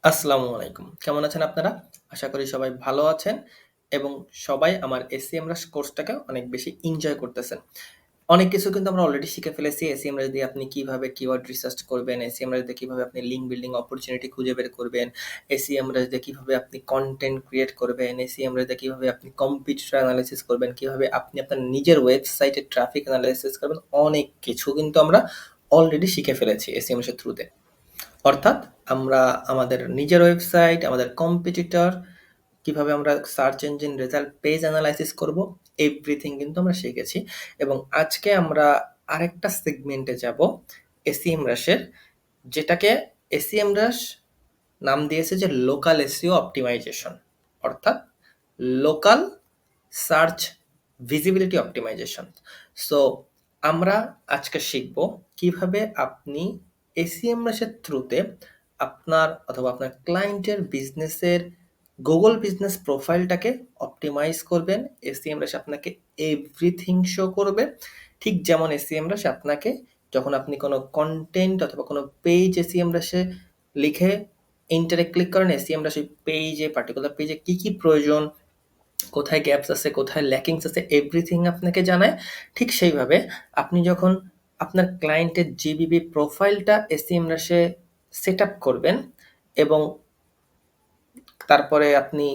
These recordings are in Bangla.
আসসালামু আলাইকুম। কেমন আছেন আপনারা? আশা করি সবাই ভালো আছেন এবং সবাই আমার SEMrush কোর্সটাকে অনেক বেশি এনজয় করতেছেন। অনেক কিছু কিন্তু আমরা অলরেডি শিখে ফেলেছি। SEMrush দিয়ে আপনি কিভাবে কিওয়ার্ড রিসার্চ করবেন, SEMrush দিয়ে কিভাবে আপনি লিঙ্ক বিল্ডিং অপরচুনিটি খুঁজে বের করবেন, SEMrush দিয়ে কিভাবে আপনি কনটেন্ট ক্রিয়েট করবেন, SEMrush দিয়ে কিভাবে আপনি কম্পিটিটর অ্যানালাইসিস করবেন, কিভাবে আপনি আপনার নিজের ওয়েবসাইটে ট্রাফিক অ্যানালাইসিস করবেন। অনেক কিছু কিন্তু আমরা অলরেডি শিখে ফেলেছি SEMrush এর থ্রুতে। অর্থাৎ আমরা আমাদের নিজের ওয়েবসাইট, আমাদের কম্পিটিটর, কিভাবে আমরা search engine result page analysis করব, এভরিথিং কিন্তু আমরা শিখেছি। এবং আজকে আমরা আরেকটা সেগমেন্টে যাব SEMrush এর, যেটাকে SEMrush নাম দিয়েছে যে লোকাল এসইও অপটিমাইজেশন, অর্থাৎ local search visibility optimisation. So আমরা আজকে শিখব কিভাবে আপনি SEMrush এর থ্রুতে আপনার অথবা আপনার ক্লায়েন্টের বিজনেসের গুগল বিজনেস প্রোফাইলটাকে অপটিমাইজ করবেন। SEMrush আপনাকে এভরিথিং শো করবে, ঠিক যেমন SEMrush আপনাকে যখন আপনি কোনো কন্টেন্ট অথবা কোনো পেজ SEMrush এ লিখে এন্টারে ক্লিক করেন, SEMrush ওই পেজে পার্টিকুলার পেজে কি কি প্রয়োজন, কোথায় গ্যাপস আছে, কোথায় ল্যাকিংস আছে, এভরিথিং আপনাকে জানায়। ঠিক সেইভাবে আপনি যখন আপনার ক্লায়েন্টের জিবিবি প্রোফাইলটা SEMrush এ সেট আপ করবেন এবং তারপরে আপনি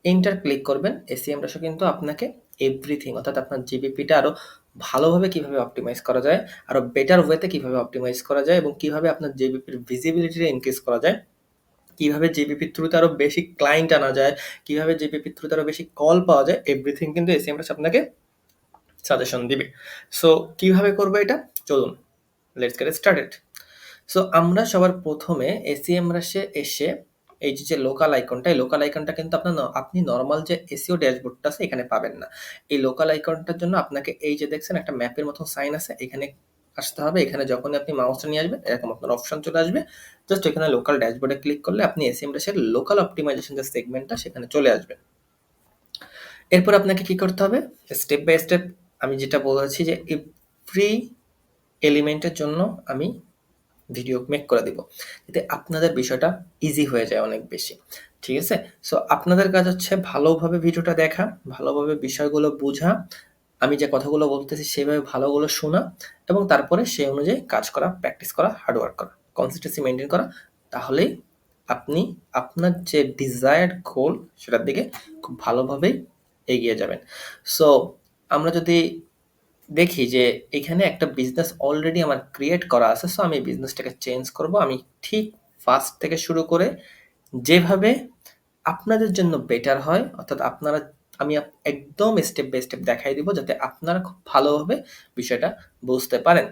এন্টার ক্লিক করবেন, SEMrush কিন্তু আপনাকে এভরিথিং অর্থাৎ আপনার জিবিপিটা আরো ভালোভাবে কিভাবে অপটিমাইজ করা যায়, আরো বেটার ওয়েতে কিভাবে অপটিমাইজ করা যায় এবং কিভাবে আপনার জিবিপির ভিজিবিলিটিটা ইনক্রিজ করা যায়, কিভাবে জিবিপির থ্রুতে আরো বেশি ক্লায়েন্ট আনা যায়, কিভাবে জিবিপির থ্রুতে আরো বেশি কল পাওয়া যায়, এভরিথিং কিন্তু SEMrush আপনাকে সাজেশন দিবে। সো কিভাবে করবো এটা, চলুন লেটস গেট স্টার্টেড। সো আমরা সবার প্রথমে SEMrush এ এসে এই যে লোকাল আইকনটা, এই লোকাল আইকনটা কিন্তু আপনি নরমাল যে এসইও ড্যাশবোর্ডটা আছে এখানে পাবেন না। এই লোকাল আইকনটার জন্য আপনাকে এই যে দেখছেন একটা ম্যাপের মতো সাইন আছে, এখানে আসতে হবে। এখানে যখনই আপনি মাউসটা নিয়ে আসবেন এরকম আপনার অপশন চলে আসবে। জাস্ট এখানে লোকাল ড্যাশবোর্ডে ক্লিক করলে আপনি SEMrush এর লোকাল অপটিমাইজেশন যে সেগমেন্টটা সেখানে চলে আসবেন। এরপর আপনাকে কি করতে হবে, স্টেপ বাই স্টেপ আমি যেটা বলেছি যে এভরি এলিমেন্টের জন্য আমি ভিডিও মেক করে দিব, যাতে আপনাদের বিষয়টা ইজি হয়ে যায় অনেক বেশি। ঠিক আছে? সো আপনাদের কাজ হচ্ছে ভালোভাবে ভিডিওটা দেখা, ভালোভাবে বিষয়গুলো বোঝা, আমি যে কথাগুলো বলতেছি সেভাবে ভালোগুলো শোনা এবং তারপরে সেই অনুযায়ী কাজ করা, প্র্যাকটিস করা, হার্ড ওয়ার্ক করা, কনসিস্টেন্সি মেইনটেইন করা। তাহলেই আপনি আপনার যে ডিজায়ার্ড গোল সেটার দিকে খুব ভালোভাবেই এগিয়ে যাবেন। সো আমরা যদি দেখি যে এখানে একটা বিজনেস অলরেডি আমার ক্রিয়েট করা আছে, সো আমি বিজনেসটাকে চেঞ্জ করব। আমি ঠিক ফার্স্ট থেকে শুরু করে যেভাবে আপনাদের জন্য বেটার হয়, অর্থাৎ আপনারা আমি একদম স্টেপ বাই স্টেপ দেখাই দিব যাতে আপনারা খুব ভালোভাবে বিষয়টা বুঝতে পারেন।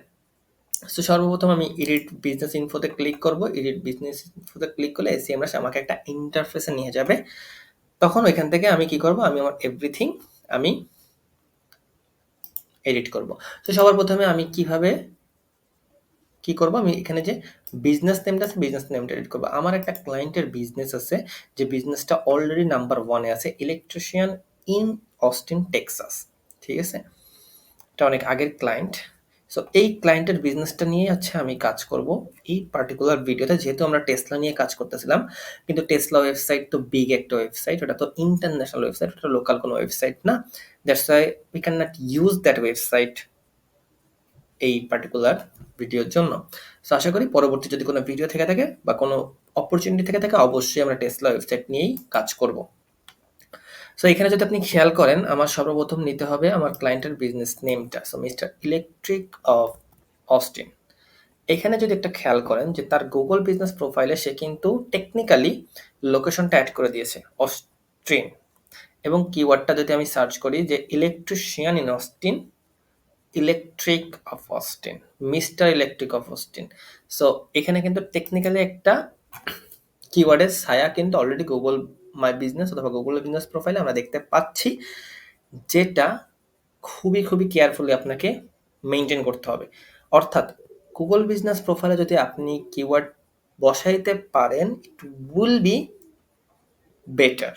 সো সর্বপ্রথম আমি এডিট বিজনেস ইনফোতে ক্লিক করব। এডিট বিজনেস ইনফোতে ক্লিক করলে SEMrush আমাকে একটা ইন্টারফেসে নিয়ে যাবে। তখন ওইখান থেকে আমি কি করব, আমি আমার এভরিথিং আমি এডিট করব। তো সবার প্রথমে আমি কিভাবে কি করব, আমি এখানে যে বিজনেস নেমটা আছে বিজনেস নেমটা এডিট করব। আমার একটা ক্লায়েন্টের বিজনেস আছে, যে বিজনেসটা অলরেডি নাম্বার 1 এ আছে, ইলেকট্রিশিয়ান ইন অস্টিন টেক্সাস। ঠিক আছে? এটা অনেক আগের ক্লায়েন্ট। সো এই ক্লায়েন্টের বিজনেসটা নিয়ে হচ্ছে আমি কাজ করব এই পার্টিকুলার ভিডিওতে। যেহেতু আমরা টেসলা নিয়ে কাজ করতেছিলাম, কিন্তু টেসলা ওয়েবসাইট তো বিগ একটা ওয়েবসাইট, ওটা তো ইন্টারন্যাশনাল ওয়েবসাইট, ওটা লোকাল কোনো ওয়েবসাইট না। That's why we can not use that website এই পার্টিকুলার ভিডিওর জন্য। সো আশা করি পরবর্তী যদি কোনো ভিডিও থেকে থাকে বা কোনো অপরচুনিটি থেকে থাকে, অবশ্যই আমরা টেসলা ওয়েবসাইট নিয়েই কাজ করব। সো এখানে যদি আপনি খেয়াল করেন, আমার সর্বপ্রথম নিতে হবে আমার ক্লায়েন্টের বিজনেস নেমটা। So Mister electric of Austin. এখানে যদি একটা খেয়াল করেন যে তার গুগল বিজনেস প্রোফাইলে সে কিন্তু টেকনিক্যালি লোকেশনটা অ্যাড করে দিয়েছে অস্টিন, এবং কিওয়ার্ডটা যদি আমি সার্চ করি যে electrician in Austin, electric of Austin, mister electric of Austin. So এখানে কিন্তু টেকনিক্যালি একটা কিওয়ার্ডের ছায়া কিন্তু অলরেডি গুগল মাই বিজনেস অথবা গুগল বিজনেস প্রোফাইলে আমরা দেখতে পাচ্ছি, যেটা খুবই কেয়ারফুলি আপনাকে মেনটেন করতে হবে। অর্থাৎ গুগল বিজনেস প্রোফাইলে যদি আপনি কিওয়ার্ড বসাইতে পারেন, ইট উইল বি বেটার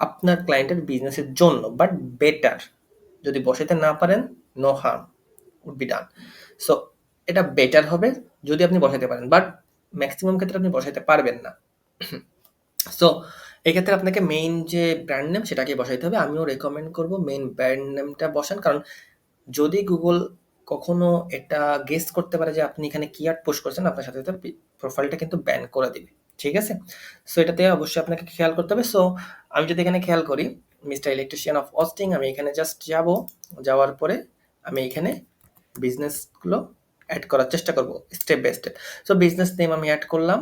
আপনার ক্লায়েন্টের বিজনেসের জন্য, বাট বেটার। যদি বসাইতে না পারেন, no harm would be done. So এটা বেটার হবে যদি আপনি বসাইতে পারেন, বাট ম্যাক্সিমাম ক্ষেত্রে আপনি বসাইতে পারবেন না। সো এক্ষেত্রে আপনাকে মেইন যে ব্র্যান্ড নেম সেটাকে বসাইতে হবে। আমিও রেকমেন্ড করব মেইন ব্র্যান্ড নেমটা বসান। কারণ যদি গুগল কখনো এটা গেস করতে পারে যে আপনি এখানে কিওয়ার্ড পোস্ট করছেন, আপনার সাথে সাথে প্রোফাইলটা কিন্তু ব্যান করে দিবে। ঠিক আছে? সো এটাতে অবশ্যই আপনাকে খেয়াল করতে হবে। সো আমি যদি এখানে খেয়াল করি মিস্টার ইলেকট্রিশিয়ান অফ অস্টিন, আমি এখানে জাস্ট যাব। যাওয়ার পরে আমি এখানে বিজনেসগুলো অ্যাড করার চেষ্টা করব step by step. So business name আমি অ্যাড করলাম।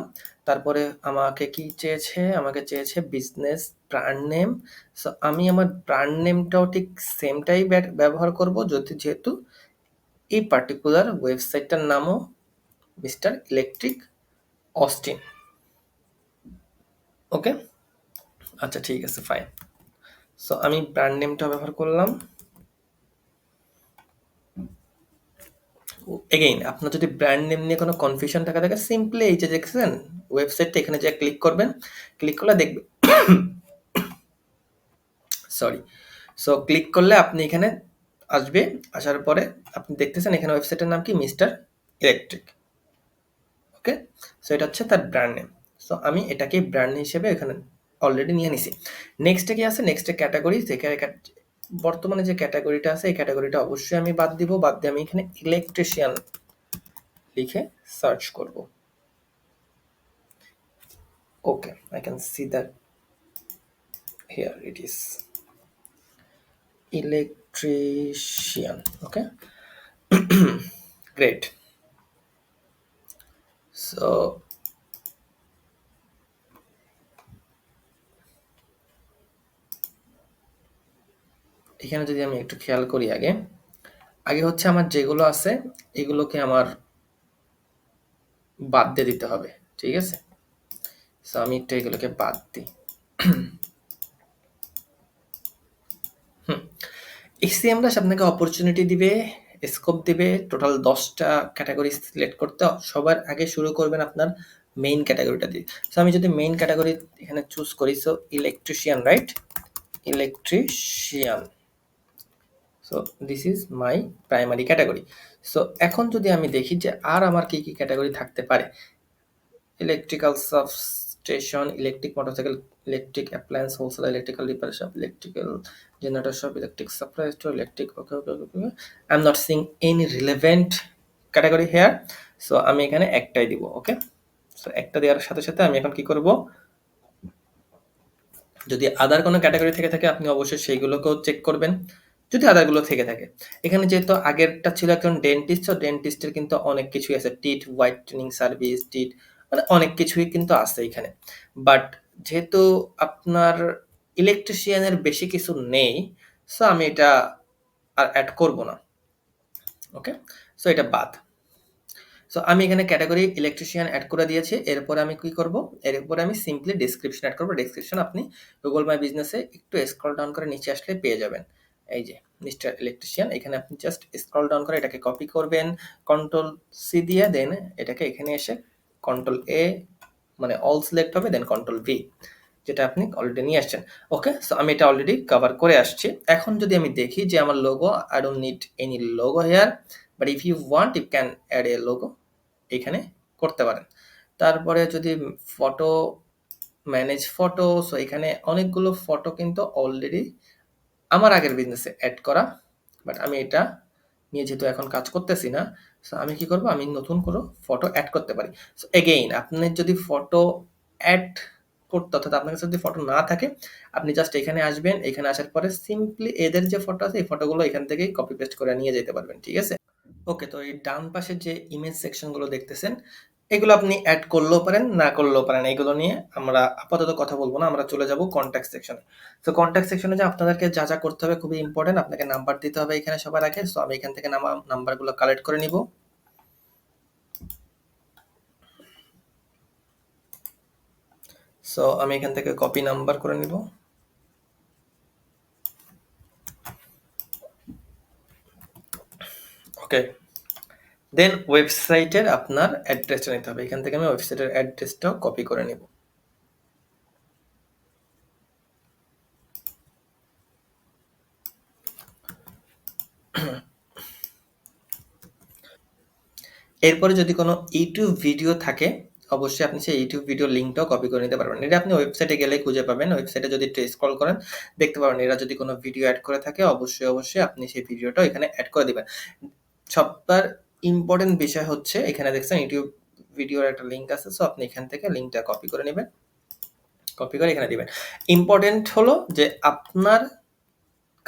তারপরে আমাকে কি চেয়েছে? আমাকে চেয়েছে বিজনেস ব্র্যান্ড নেম। সো আমি আমার ব্র্যান্ড নেমটাও ঠিক সেমটাই ব্যবহার করব, যেহেতু এই পার্টিকুলার ওয়েবসাইটটার নামও মিস্টার ইলেকট্রিক অস্টিন। ওকে, আচ্ছা ঠিক আছে, ফাইন। সো আমি ব্র্যান্ড নেমটা ব্যবহার করলাম। এগেইন আপনার যদি ব্র্যান্ড নেম নিয়ে কোনো কনফিউশন থাকে সিম্পলি এই যে দেখছেন ওয়েবসাইটটা, এখানে যে ক্লিক করবেন, ক্লিক করলে দেখবে সরি। সো ক্লিক করলে আপনি এখানে আসবে। আসার পরে আপনি দেখতেছেন এখানে ওয়েবসাইটের নাম কি মিস্টার ইলেকট্রিক। ওকে, সো এটা হচ্ছে তার ব্র্যান্ড নেম। সো আমি এটাকে ব্র্যান্ড হিসেবে এখানে অলরেডি নিয়ে নিছি। নেক্সটে কি আছে? নেক্সটে ক্যাটাগরি। বর্তমানে যে ক্যাটাগরিটা আছে এই ক্যাটাগরিটা অবশ্যই আমি বাদ দিব। বাদ দিয়ে আমি এখানে ইলেকট্রিশিয়ান লিখে সার্চ করব। ওকে, I can see that here it is electrician. Okay, great. So এখানে যদি আমি একটু খেয়াল করি, আগে হচ্ছে আমার যেগুলো আছে এগুলোকে আমার বাদ দিয়ে দিতে হবে। ঠিক আছে? সো আমি একটু এগুলোকে বাদ দিই। HTML আপনাকে অপরচুনিটি দিবে, স্কোপ দিবে টোটাল 10টা ক্যাটাগরি সিলেক্ট করতে। সবার আগে শুরু করবেন আপনার মেইন ক্যাটাগরিটা দিয়ে। সো আমি যদি মেইন ক্যাটাগরি এখানে চুজ করি, so electrician, right? Electrician. So this is my primary category. So এখন যদি আমি দেখি যে আর আমার কি কি ক্যাটাগরি থাকতে পারে, electrical substation, electric motorcycle, electric appliance wholesale, electrical repair shop, electrical generator shop, electric supply store, electric. Okay okay okay, I am not seeing any relevant category here. So আমি এখানে একটাই দিব। ওকে, সো একটা দেওয়ার সাথে সাথে আমি এখন কি করব, যদি আদার কোনো ক্যাটাগরি থেকে থাকে আপনি অবশ্যই সেইগুলোকেও চেক করবেন, যদি আদারগুলো থেকে থাকে। এখানে যেহেতু আগেরটা ছিল একজন ডেন্টিস্ট, তো ডেন্টিস্টের কিন্তু অনেক কিছুই আছে, টিথ হোয়াইটেনিং সার্ভিস, টিথ, মানে অনেক কিছুই কিন্তু আছে এখানে। বাট যেহেতু আপনার ইলেকট্রিশিয়ানের বেশি কিছু নেই, সো আমি এটা আর অ্যাড করব না। ওকে, সো এটা বাদ। সো আমি এখানে ক্যাটাগরি ইলেকট্রিশিয়ান অ্যাড করে দিয়েছি। এরপরে আমি কি করব, এরপরে আমি সিম্পলি ডেসক্রিপশন অ্যাড করব। ডেসক্রিপশন আপনি গুগল মাই বিজনেসে একটু স্ক্রল ডাউন করে নিচে আসলে পেয়ে যাবেন। এই যে মিস্টার ইলেকট্রিশিয়ান, এখানে আপনি জাস্ট স্ক্রল ডাউন করে এটাকে কপি করবেন, কন্ট্রোল সি দিয়ে, দেন এটাকে এখানে এসে কন্ট্রোল এ, মানে অল সিলেক্ট হবে, দেন কন্ট্রোল ভি, যেটা আপনি অলরেডি নিয়ে আসছেন। ওকে, সো আমি এটা অলরেডি কভার করে আসছি। এখন যদি আমি দেখি যে আমার logo, I don't need any logo here, but if you want you can add a logo, এখানে করতে পারেন। তারপরে যদি ফটো, ম্যানেজ ফটো, সো এখানে অনেকগুলো ফটো কিন্তু অলরেডি আমার আগের বিজনেসে অ্যাড করা, বাট আমি এটা নিয়ে যেহেতু এখন কাজ করতেছি না, সো আমি কি করব, আমি নতুন করে ফটো অ্যাড করতে পারি। সো এগেইন আপনার যদি ফটো অ্যাড করতে, অর্থাৎ আপনার কাছে যদি ফটো না থাকে, আপনি জাস্ট এখানে আসবেন। এখানে আসার পরে সিম্পলি এদের যে ফটো আছে এই ফটোগুলো এখান থেকেই কপি পেস্ট করে নিয়ে যেতে পারবেন। ঠিক আছে? ওকে, তো এই ডান পাশের যে ইমেজ সেকশনগুলো দেখতেছেন, এগুলো আপনি অ্যাড করলেও পারেন, না করলেও পারেন। এগুলো নিয়ে আমরা আপাতত কথা বলবো না, আমরা চলে যাব কন্ট্যাক্ট সেকশনে। তো কন্ট্যাক্ট সেকশনে যে আপনাদেরকে যা যা করতে হবে খুবই ইম্পর্টেন্ট, আপনাকে নাম্বার দিতে হবে এখানে সবার আগে। সো আমি এখান থেকে নাম্বারগুলো কালেক্ট করে নিব। সো আমি এখান থেকে কপি নাম্বার করে নিব। ওকে, দেন ওয়েবসাইটের আপনার অ্যাড্রেসটা নিতে হবে। এখান থেকে আমি ওয়েবসাইটের অ্যাড্রেসটাও কপি করে নিব। এরপরে যদি কোনো ইউটিউব ভিডিও থাকে অবশ্যই আপনি সেই ইউটিউব ভিডিও লিঙ্কটাও কপি করে নিতে পারবেন। এটা আপনি ওয়েবসাইটে গেলেই খুঁজে পাবেন। ওয়েবসাইটে যদি একটু স্ক্রল করেন দেখতে পারবেন এরা যদি কোনো ভিডিও অ্যাড করে থাকে অবশ্যই আপনি সেই ভিডিওটাও এখানে অ্যাড করে দিবেন। সবার ইম্পোর্টেন্ট বিষয় হচ্ছে এখানে দেখছেন ইউটিউব ভিডিওর একটা লিঙ্ক আছে। সো আপনি এখান থেকে লিঙ্কটা কপি করে নিবেন। কপি করে এখানে দিবেন। ইম্পোর্টেন্ট হলো যে আপনার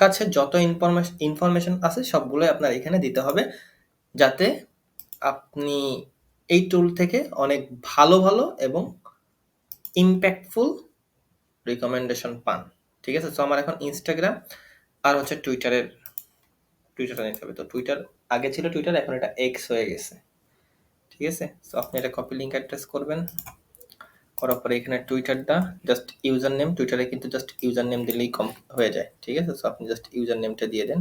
কাছে যত ইনফরমেশন আছে সবগুলোই আপনার এখানে দিতে হবে যাতে আপনি এই টুল থেকে অনেক ভালো এবং ইম্প্যাক্টফুল রিকমেন্ডেশন পান। ঠিক আছে? সো আমার এখন ইনস্টাগ্রাম আর হচ্ছে টুইটারটা নিতে হবে। তো টুইটার আগে ছিল টুইটার, এখন এটা এক্স হয়ে গেছে। ঠিক আছে? সো আপনি এটা কপি লিঙ্ক অ্যাড্রেস করবেন। করার পরে এখানে টুইটারটা জাস্ট ইউজার নেম, টুইটারে কিন্তু জাস্ট ইউজার নেম দিলেই হয়ে যায়। ঠিক আছে? সো আপনি জাস্ট ইউজার নেমটা দিয়ে দেন।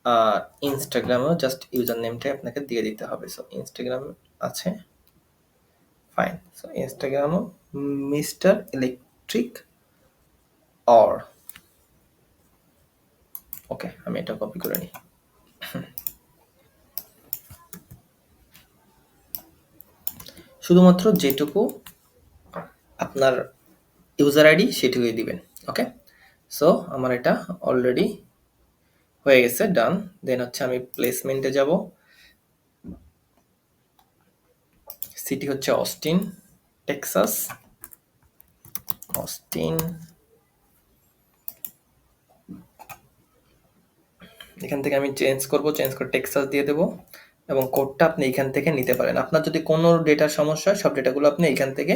আর ইনস্টাগ্রামেও জাস্ট ইউজার নেমটাই আপনাকে দিয়ে দিতে হবে। সো ইনস্টাগ্রাম আছে, ফাইন। সো ইনস্টাগ্রামও মিস্টার ইলেকট্রিক অর। ওকে, আমি এটা কপি করে নিই। শুধুমাত্র যেটুকু আপনার ইউজার আইডি সেটুকুই দিবেন। ওকে, সো আমার এটা অলরেডি হয়ে গেছে, ডান। দেন হচ্ছে আমি প্লেসমেন্টে যাব। সিটি হচ্ছে অস্টিন, টেক্সাস। অস্টিন, এখান থেকে আমি চেঞ্জ করে টেক্সাস দিয়ে দেবো এবং কোডটা আপনি এখান থেকে নিতে পারেন। আপনার যদি কোনো ডেটার সমস্যা হয় সব ডেটাগুলো আপনি এখান থেকে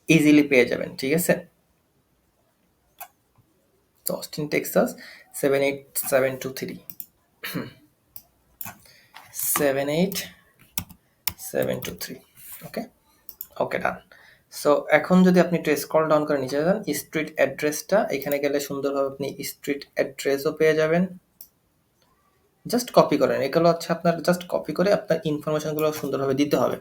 ইজিলি পেয়ে যাবেন। ঠিক আছে? তো অস্টিন টেক্সাস 78723 78723। ওকে ওকে, ডান। সো এখন যদি আপনি একটু স্ক্রল ডাউন করে নিচে যান, স্ট্রিট অ্যাড্রেসটা এখানে গেলে সুন্দরভাবে আপনি স্ট্রিট অ্যাড্রেসও পেয়ে যাবেন। জাস্ট কপি করেন, এগুলো হচ্ছে আপনার জাস্ট কপি করে আপনার ইনফরমেশনগুলো সুন্দরভাবে দিতে হবে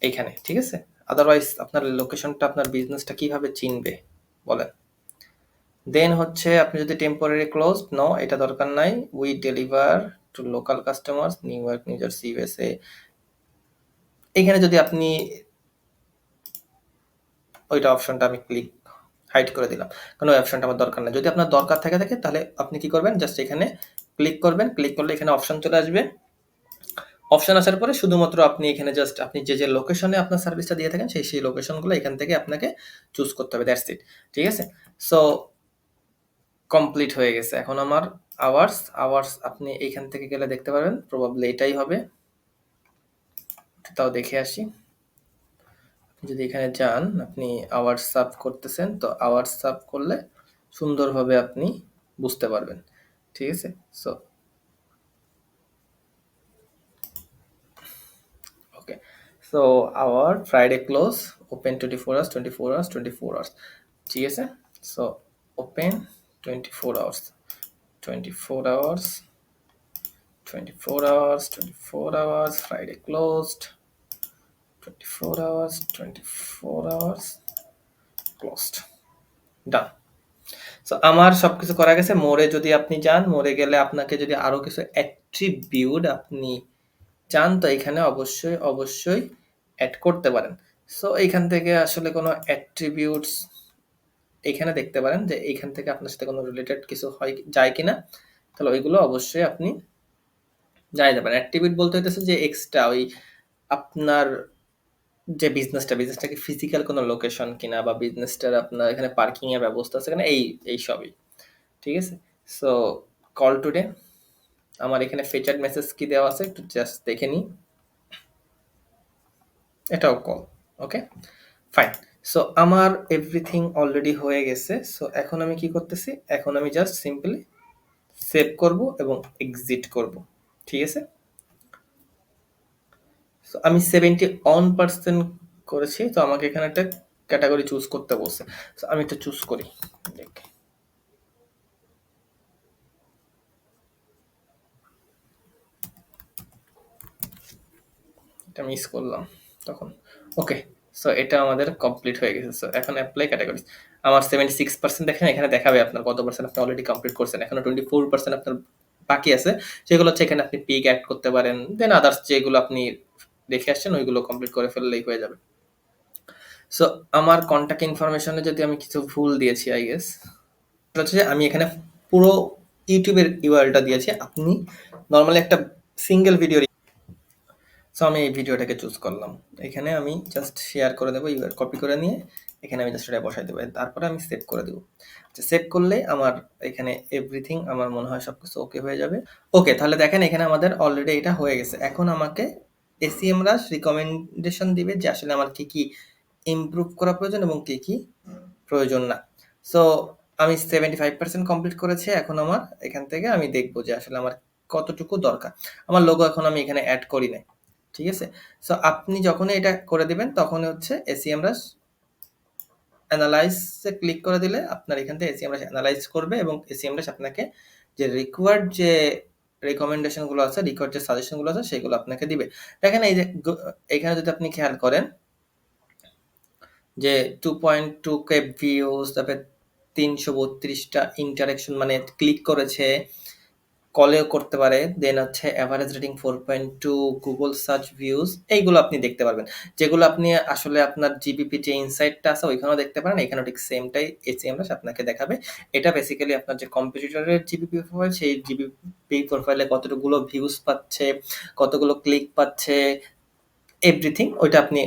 এইখানে। ঠিক আছে? আদারওয়াইজ আপনার লোকেশনটা আপনার বিজনেসটা কিভাবে চিনবে বলেন? দেন হচ্ছে আপনি যদি টেম্পোরারি ক্লোজ, নো এটা দরকার নাই। We deliver two local customers new York, new jersey, USA. এখানে যদি আপনি ওইটা অপশনটা আমি হাইড করে দিলাম, কারণ ওই অপশনটা আমার দরকার নাই। যদি আপনার দরকার থাকে তাহলে আপনি কি করবেন, জাস্ট এখানে ক্লিক করবেন। ক্লিক করলে এখানে অপশন চলে আসবে। অপশন আসার পরে শুধুমাত্র আপনি এখানে জাস্ট আপনি যে লোকেশনে আপনার সার্ভিসটা দিয়ে থাকেন সেই লোকেশনগুলো এখান থেকে আপনাকে চুজ করতে হবে। That's it. ঠিক আছে? সো কমপ্লিট হয়ে গেছে। এখন আমার আওয়ার্স আপনি এইখান থেকে গেলে দেখতে পারবেন, প্রবাবলি এটাই হবে। তাও দেখে আসি। যদি এখানে যান, আপনি আওয়ার্স সার্ভ করতেছেন, তো আওয়ার্স সার্ভ করলে সুন্দরভাবে আপনি বুঝতে পারবেন। ঠিক আছে? So okay, so our Friday close, open 24 hours 24 hours 24 hours। ঠিক আছে? So open 24 hours 24 hours 24 hours 24 hours, Friday closed 24 hours 24 hours closed, done. So আমার সবকিছু করা গেছে। মোরে যদি আপনি যান, মোরে গেলে আপনাকে যদি আরো কিছু অ্যাট্রিবিউট আপনি চান তো এখানে অবশ্যই অ্যাড করতে পারেন। সো এইখান থেকে আসলে কোনো অ্যাট্রিবিউটস এখানে দেখতে পারেন যে এইখান থেকে আপনার সাথে কোনো রিলেটেড কিছু যায় কিনা, তাহলে ওইগুলো অবশ্যই আপনি জানাইতে পারেন। অ্যাট্রিবিউট বলতে হইতেছে যে এক্সট্রা ওই আপনার যে বিজনেসটা কি ফিজিক্যাল কোনো লোকেশন কিনা, বা বিজনেসটার আপনার এখানে পার্কিং এর ব্যবস্থা আছে কিনা, এই সবই। ঠিক আছে? সো কল টুডে, আমার এখানে ফিচার্ড মেসেজ কি দেওয়া আছে একটু জাস্ট দেখে নিই। এটাও কল। ওকে, ফাইন। সো আমার এভরিথিং অলরেডি হয়ে গেছে। সো এখন আমি কি করতেছি, এখন আমি জাস্ট সিম্পলি সেভ করব এবং এক্সিট করব। ঠিক আছে? সো আমি 71% করেছি। তো আমাকে এখানে একটা ক্যাটাগরি চুজ করতে বলছে। সো আমি এটা চুজ করি। এটা মিস করলাম তখন। ওকে, সো এটা আমাদের কমপ্লিট হয়ে গেছে। সো এখন অ্যাপ্লাই ক্যাটাগরিজ। আমার 76% দেখেন এখানে দেখাবে আপনার কত পার্সেন্ট আপনি অলরেডি কমপ্লিট করছেন। এখনো 24% আপনার বাকি আছে। সেগুলো হচ্ছে এখানে আপনি পিক অ্যাড করতে পারেন। দেন আদার্স যেগুলো আপনি রেখে আসছেন ওইগুলো কমপ্লিট করে ফেললেই হয়ে যাবে। সো আমার কন্টাক্ট ইনফরমেশনে যদি আমি কিছু ভুল দিয়েছি আই গেস, সেটা হচ্ছে যে আমি এখানে পুরো ইউটিউবের ইউআরএলটা দিয়েছি। আপনি নর্মালি একটা সিঙ্গেল ভিডিও, সো আমি এই ভিডিওটাকে চুজ করলাম। এখানে আমি জাস্ট শেয়ার করে দেবো, ইউআরএল কপি করে নিয়ে এখানে আমি জাস্ট এটা বসাই দেবো, তারপরে আমি সেভ করে দেবো। সেভ করলে আমার এখানে এভরিথিং আমার মনে হয় সবকিছু ওকে হয়ে যাবে। ওকে, তাহলে দেখেন এখানে আমাদের অলরেডি এটা হয়ে গেছে। এখন আমাকে এসিএমরাশ রিকমেন্ডেশন দিবে যে আসলে আমার কি কি ইমপ্রুভ করা প্রয়োজন এবং কি কি প্রয়োজন না। সো আমি 75% কমপ্লিট করেছি। এখন আমার এখান থেকে আমি দেখবো যে আসলে আমার কতটুকু দরকার। আমার লোগো এখন আমি এখানে অ্যাড করি নাই, ঠিক আছে? সো আপনি যখনই এটা করে দিবেন তখন হচ্ছে এসিএমরাশ অ্যানালাইজে ক্লিক করে দিলে আপনার এখান থেকে এসিএমরাশ অ্যানালাইজ করবে এবং এসিএমরাশ আপনাকে যে রিকোয়ার্ড যে রিকমেন্ডেশনগুলো আছে, রিকোয়ার্ড যে সাজেশনগুলো আছে সেগুলো আপনাকে দিবে। দেখেন এই যে এখানে যদি আপনি খেয়াল করেন যে 2.2K ভিউজ, তারপরে 332টা ইন্টারেকশন মানে ক্লিক করেছে, কলেও করতে পারে, দেন হচ্ছে average rating 4.2, Google search views, এইগুলো আপনি দেখতে পারবেন। যেগুলো আপনি আসলে আপনার জিবিপি যে ইনসাইটটা আছে ওইখানেও দেখতে পারেন, এখানেও ঠিক সেমটাই এসিএমরাশ আপনাকে দেখাবে। এটা বেসিক্যালি আপনার যে কম্পিটিটরের জিবিপি প্রোফাইল, সেই জিবিপি প্রোফাইলে কতগুলো ভিউজ পাচ্ছে, কতগুলো ক্লিক পাচ্ছে, এভরিথিং ওইটা আপনি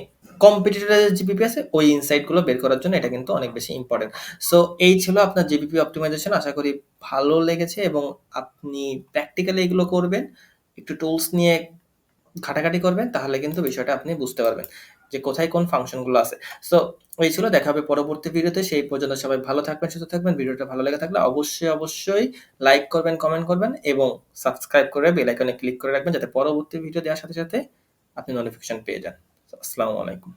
কম্পিটিটরের যে জিপিপি আছে ওই ইনসাইটগুলো বের করার জন্য এটা কিন্তু অনেক বেশি ইম্পর্টেন্ট। সো এই ছিল আপনার জিপিপি অপটিমাইজেশন। আশা করি ভালো লেগেছে এবং আপনি প্র্যাকটিক্যালি এগুলো করবেন, একটু টুলস নিয়ে ঘাটাঘাটি করবেন, তাহলে কিন্তু বিষয়টা আপনি বুঝতে পারবেন যে কোথায় কোন ফাংশনগুলো আছে। সো এই ছিল, দেখা হবে পরবর্তী ভিডিওতে। সেই পর্যন্ত সবাই ভালো থাকবেন, সুস্থ থাকবেন। ভিডিওটা ভালো লেগে থাকলে অবশ্যই লাইক করবেন, কমেন্ট করবেন এবং সাবস্ক্রাইব করে বেল আইকনে ক্লিক করে রাখবেন যাতে পরবর্তী ভিডিও দেওয়ার সাথে সাথে আপনি নোটিফিকেশন পেয়ে যান। আসসালামু আলাইকুম।